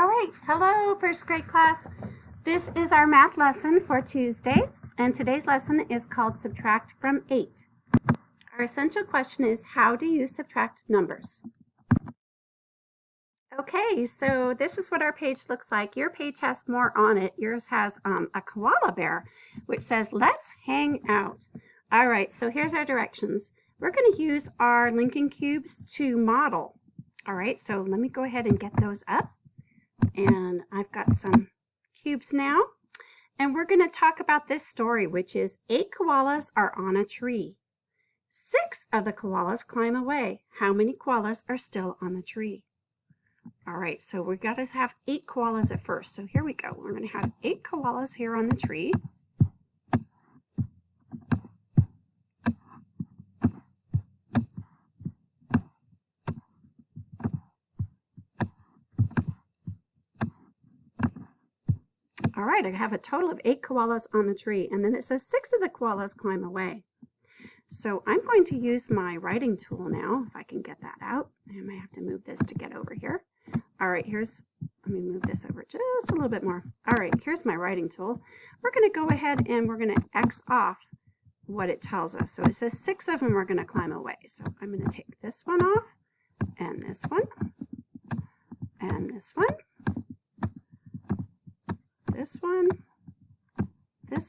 All right, hello first grade class. This is our math lesson for Tuesday, and today's lesson is called Subtract from 8. Our essential question is, how do you subtract numbers? Okay, so this is what our page looks like. Your page has more on it. Yours has a koala bear, which says, let's hang out. All right, so here's our directions. We're going to use our Lincoln cubes to model. All right, so let me go ahead and get those up. And I've got some cubes now. And we're going to talk about this story, which is 8 koalas are on a tree. 6 of the koalas climb away. How many koalas are still on the tree? All right, so we've got to have 8 koalas at first. So here we go. We're going to have 8 koalas here on the tree. All right, I have a total of 8 koalas on the tree, and then it says 6 of the koalas climb away. So I'm going to use my writing tool now, if I can get that out. I might have to move this to get over here. All right, let me move this over just a little bit more. All right, here's my writing tool. We're going to go ahead and we're going to X off what it tells us. So it says 6 of them are going to climb away. So I'm going to take this one off, and this one, and this one. This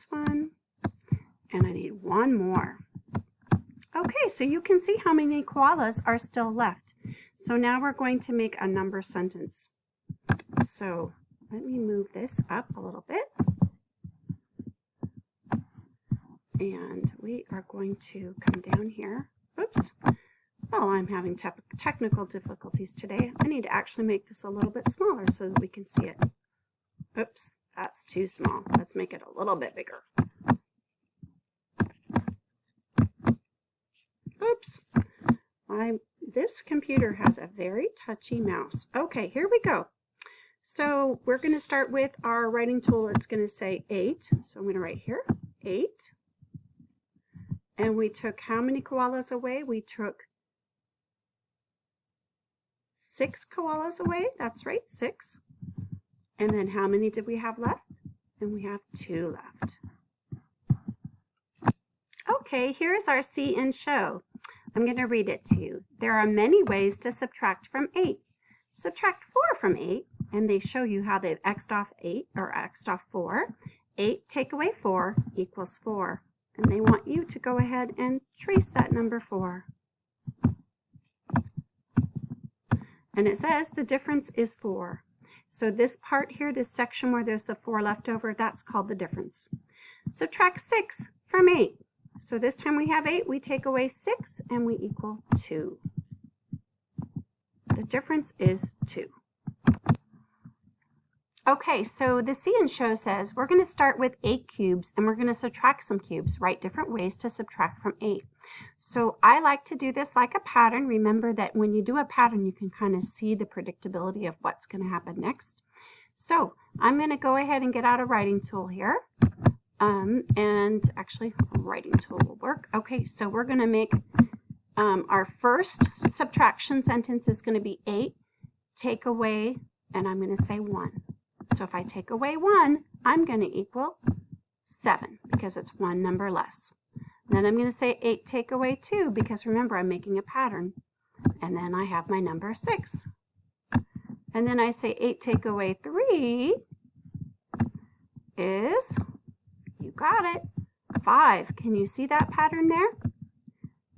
one, and I need one more. Okay, so you can see how many koalas are still left. So now we're going to make a number sentence. So let me move this up a little bit. And we are going to come down here. Oops. Well, I'm having technical difficulties today. I need to actually make this a little bit smaller so that we can see it. Oops. That's too small. Let's make it a little bit bigger. Oops. This computer has a very touchy mouse. Okay, here we go. So we're going to start with our writing tool. It's going to say 8. So I'm going to write here 8. And we took how many koalas away? We took 6 koalas away. That's right, 6. And then how many did we have left? And we have 2 left. Okay, here's our see and show. I'm going to read it to you. There are many ways to subtract from 8. Subtract 4 from 8, and they show you how they've x'd off 8 or x'd off 4. 8 take away 4 equals 4. And they want you to go ahead and trace that number 4. And it says the difference is 4. So this part here, this section where there's the 4 left over, that's called the difference. Subtract 6 from 8. So this time we have 8, we take away 6, and we equal 2. The difference is 2. Okay, so the see and show says we're going to start with 8 cubes, and we're going to subtract some cubes. Write different ways to subtract from 8. So I like to do this like a pattern. Remember that when you do a pattern, you can kind of see the predictability of what's going to happen next. So I'm going to go ahead and get out a writing tool here. And actually, a writing tool will work. Okay, so we're going to make our first subtraction sentence is going to be 8, take away, and I'm going to say 1. So if I take away 1, I'm going to equal 7 because it's 1 number less. Then I'm going to say 8 take away 2 because remember I'm making a pattern. And then I have my number 6. And then I say 8 take away 3 is, you got it, 5. Can you see that pattern there?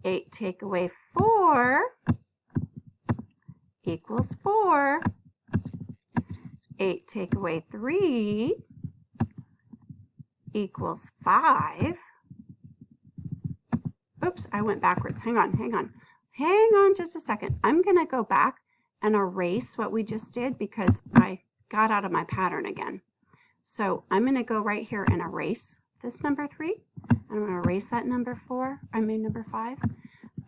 8 take away 4 equals 4. 8 take away 3 equals 5. Oops, I went backwards. Hang on just a second. I'm going to go back and erase what we just did because I got out of my pattern again. So I'm going to go right here and erase this number 3. I'm going to erase that number 5.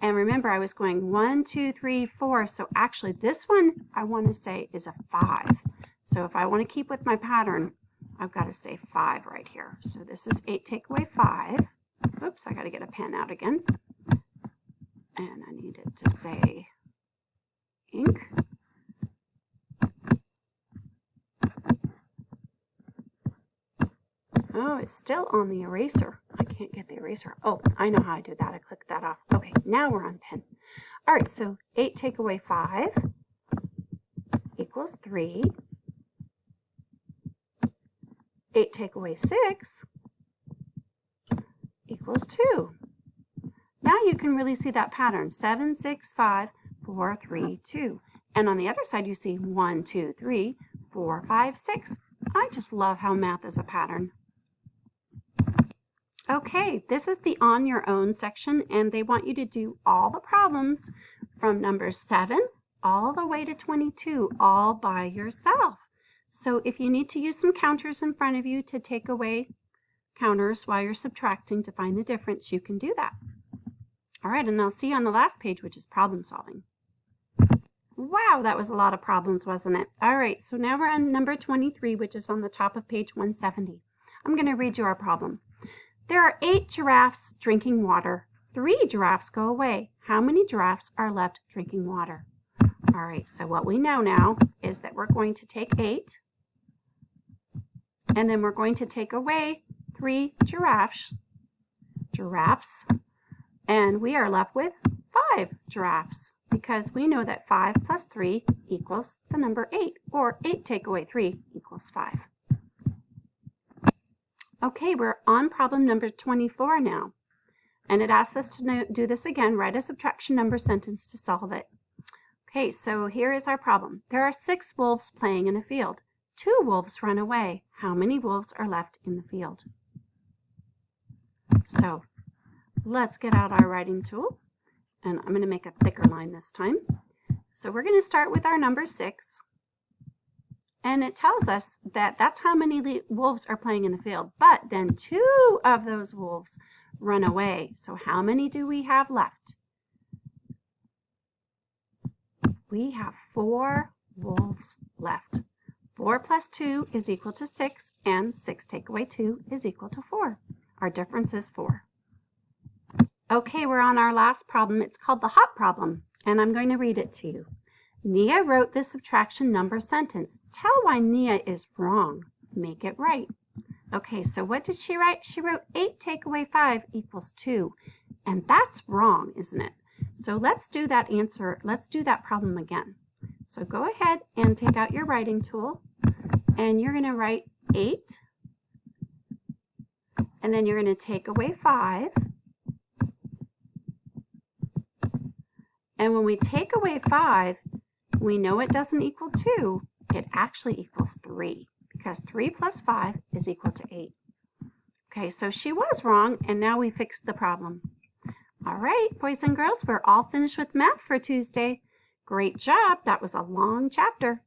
And remember, I was going 1, 2, 3, 4. So actually, this one I want to say is a 5. So if I want to keep with my pattern, I've got to say 5 right here. So this is 8 take away 5. Oops, I got to get a pen out again. And I need it to say ink. Oh, it's still on the eraser. I can't get the eraser. Oh, I know how I do that. I click that off. Okay, now we're on pen. All right, so 8 take away 5 equals 3. 8 take away 6 equals 2. Now you can really see that pattern. 7, 6, 5, 4, 3, 2. And on the other side, you see 1, 2, 3, 4, 5, 6. I just love how math is a pattern. Okay, this is the on your own section, and they want you to do all the problems from number 7 all the way to 22, all by yourself. So if you need to use some counters in front of you to take away counters while you're subtracting to find the difference, you can do that. All right, and I'll see you on the last page, which is problem solving. Wow, that was a lot of problems, wasn't it? All right, so now we're on number 23, which is on the top of page 170. I'm going to read you our problem. There are 8 giraffes drinking water. 3 giraffes go away. How many giraffes are left drinking water? All right, so what we know now is that we're going to take 8, and then we're going to take away 3 giraffes, and we are left with 5 giraffes, because we know that 5 plus 3 equals the number 8, or 8 take away 3 equals 5. Okay, we're on problem number 24 now, and it asks us to do this again. Write a subtraction number sentence to solve it. Okay, so here is our problem. There are 6 wolves playing in a field. 2 wolves run away. How many wolves are left in the field? So let's get out our writing tool, and I'm going to make a thicker line this time. So we're going to start with our number 6, and it tells us that that's how many wolves are playing in the field, but then 2 of those wolves run away. So how many do we have left? We have 4 wolves left. 4 plus 2 is equal to 6, and 6 take away 2 is equal to 4. Our difference is 4. Okay, we're on our last problem. It's called the hot problem, and I'm going to read it to you. Nia wrote the subtraction number sentence. Tell why Nia is wrong. Make it right. Okay, so what did she write? She wrote 8 take away 5 equals 2, and that's wrong, isn't it? So let's do that answer. Let's do that problem again. So go ahead and take out your writing tool, and you're going to write 8, and then you're going to take away 5. And when we take away 5, we know it doesn't equal 2. It actually equals 3, because 3 plus 5 is equal to 8. Okay, so she was wrong, and now we fixed the problem. All right, boys and girls, we're all finished with math for Tuesday. Great job. That was a long chapter.